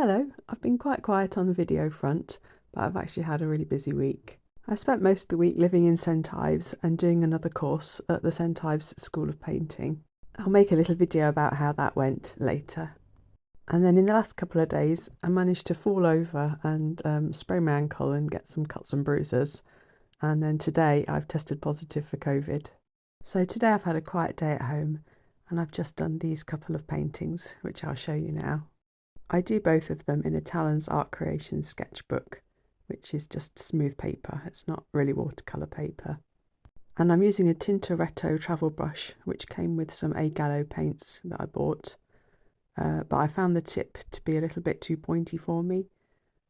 Hello, I've been quite quiet on the video front, but I've actually had a really busy week. I spent most of the week living in St Ives and doing another course at the St Ives School of Painting. I'll make a little video about how that went later. And then in the last couple of days, I managed to fall over and sprain my ankle and get some cuts and bruises. And then today I've tested positive for COVID. So today I've had a quiet day at home and I've just done these couple of paintings, which I'll show you now. I do both of them in a Talon's Art Creation sketchbook, which is just smooth paper. It's not really watercolour paper. And I'm using a Tintoretto travel brush, which came with some Gallo paints that I bought. But I found the tip to be a little bit too pointy for me.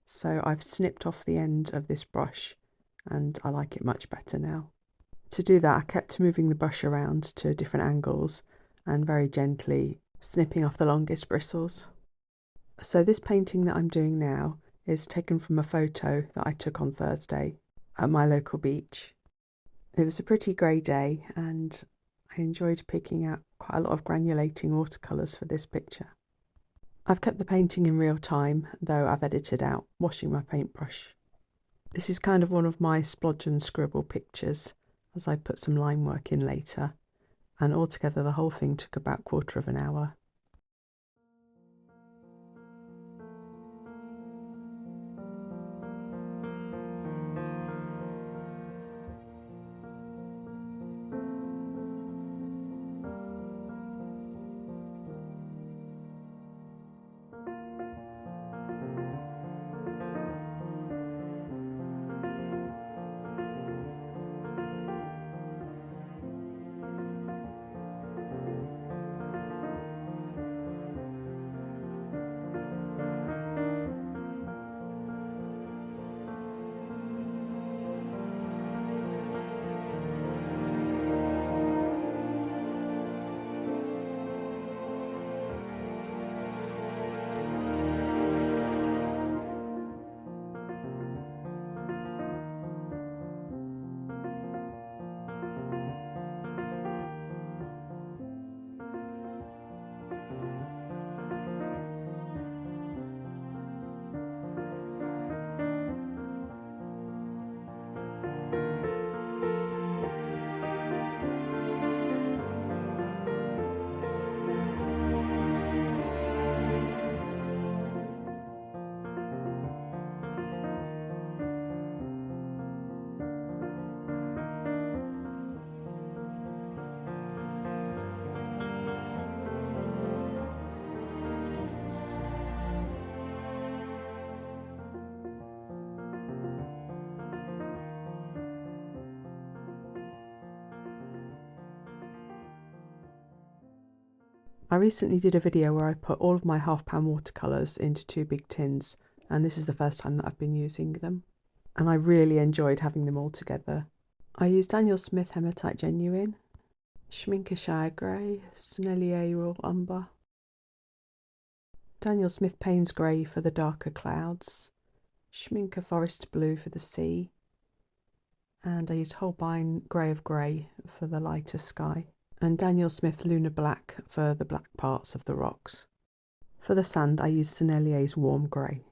So I've snipped off the end of this brush and I like it much better now. To do that, I kept moving the brush around to different angles and very gently snipping off the longest bristles. So this painting that I'm doing now is taken from a photo that I took on Thursday at my local beach. It was a pretty grey day and I enjoyed picking out quite a lot of granulating watercolours for this picture. I've kept the painting in real time, though I've edited out washing my paintbrush. This is kind of one of my Splodge Scribble pictures, as I put some line work in later, and altogether the whole thing took about 1/4 of an hour. I recently did a video where I put all of my £1/2 watercolours into 2 big tins, and this is the first time that I've been using them. And I really enjoyed having them all together. I used Daniel Smith Hematite Genuine, Schmincke Shire Grey, Sennelier Royal Umber, Daniel Smith Payne's Grey for the darker clouds, Schmincke Forest Blue for the sea, and I used Holbein Grey of Grey for the lighter sky, and Daniel Smith Lunar Black for the black parts of the rocks. For the sand I used Sennelier's Warm Grey.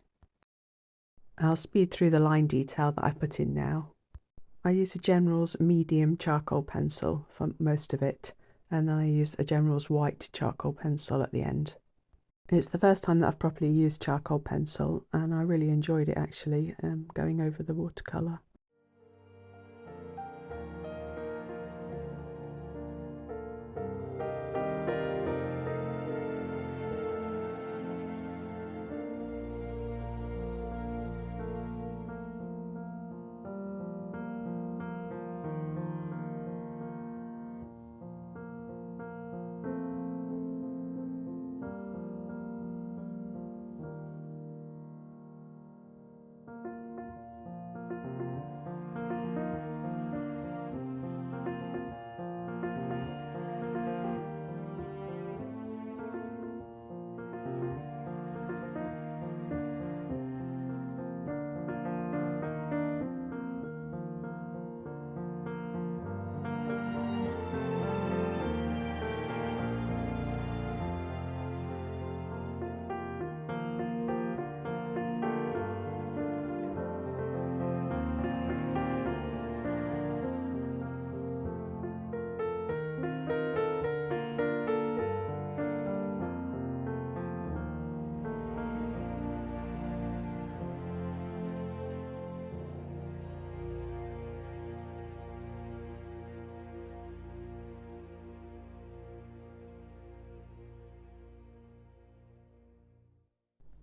I'll speed through the line detail that I put in now. I use a General's medium charcoal pencil for most of it, and then I use a General's white charcoal pencil at the end. It's the first time that I've properly used charcoal pencil, and I really enjoyed it actually, going over the watercolour.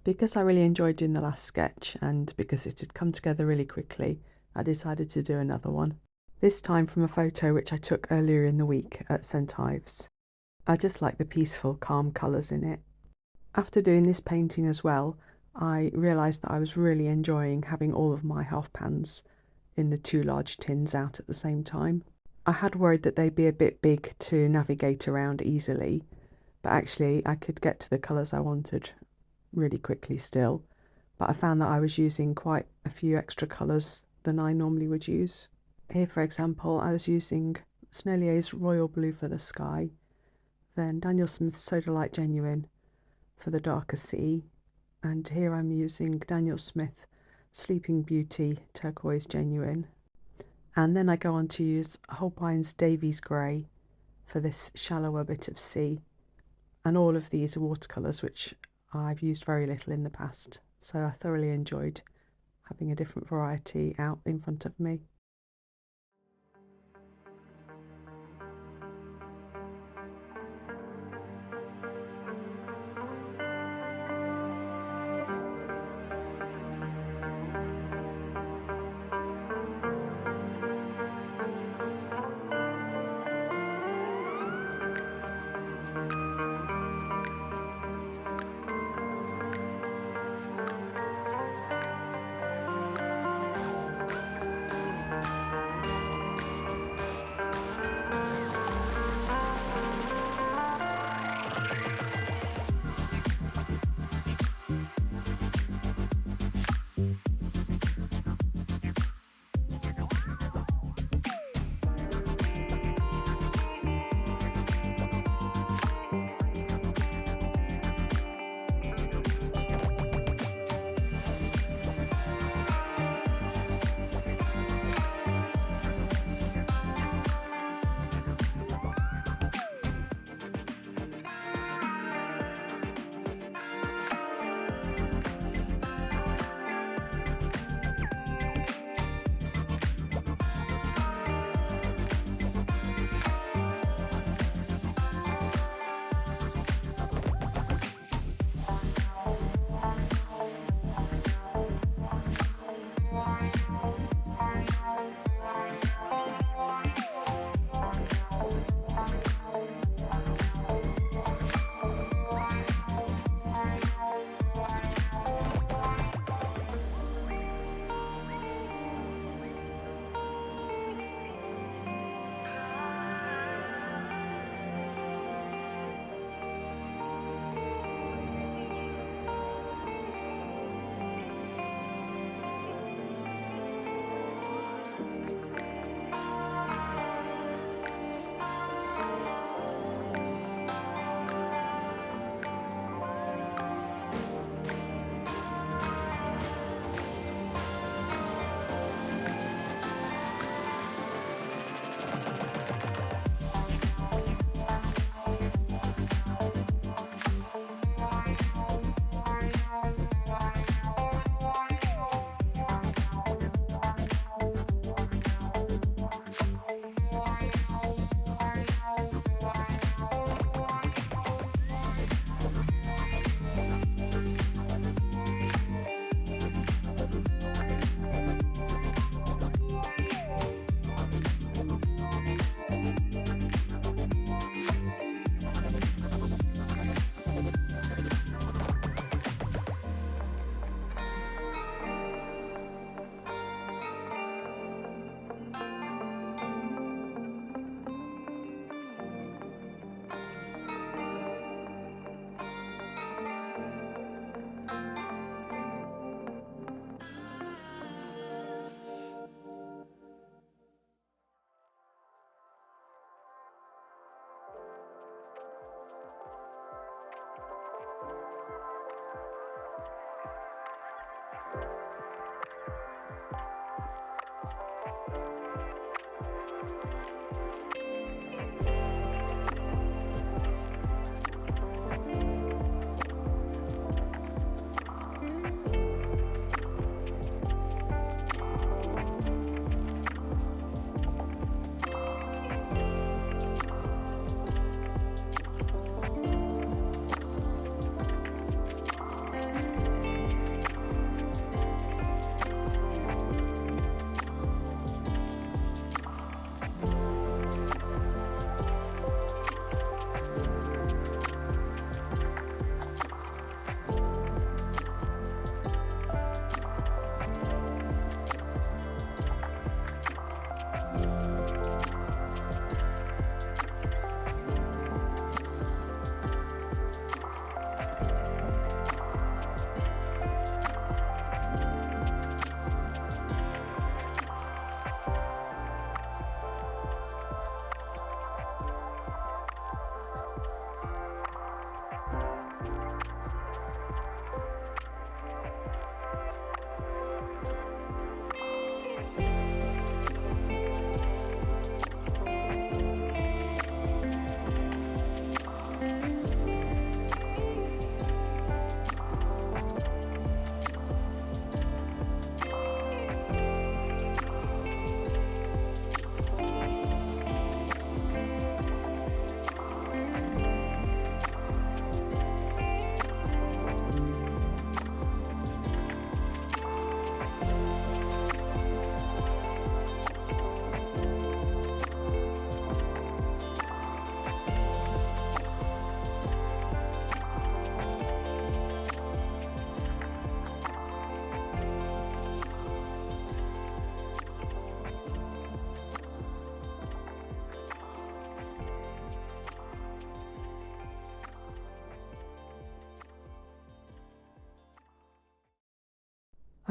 Because I really enjoyed doing the last sketch and because it had come together really quickly, I decided to do another one. This time from a photo which I took earlier in the week at St Ives. I just like the peaceful, calm colours in it. After doing this painting as well, I realised that I was really enjoying having all of my half pans in the 2 large tins out at the same time. I had worried that they'd be a bit big to navigate around easily, but actually I could get to the colours I wanted really quickly still. But I found that I was using quite a few extra colours than I normally would use. Here, for example, I was using Sennelier's Royal Blue for the sky, then Daniel Smith's Soda Light Genuine for the darker sea, and here I'm using Daniel Smith Sleeping Beauty Turquoise Genuine. And then I go on to use Holbein's Davies Grey for this shallower bit of sea. And all of these are watercolours which I've used very little in the past, so I thoroughly enjoyed having a different variety out in front of me.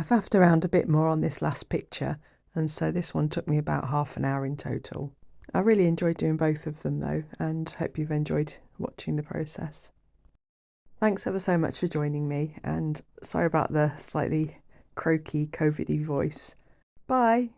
I faffed around a bit more on this last picture, and so this one took me about half an hour in total. I really enjoyed doing both of them though, and hope you've enjoyed watching the process. Thanks ever so much for joining me, and sorry about the slightly croaky, COVID-y voice. Bye!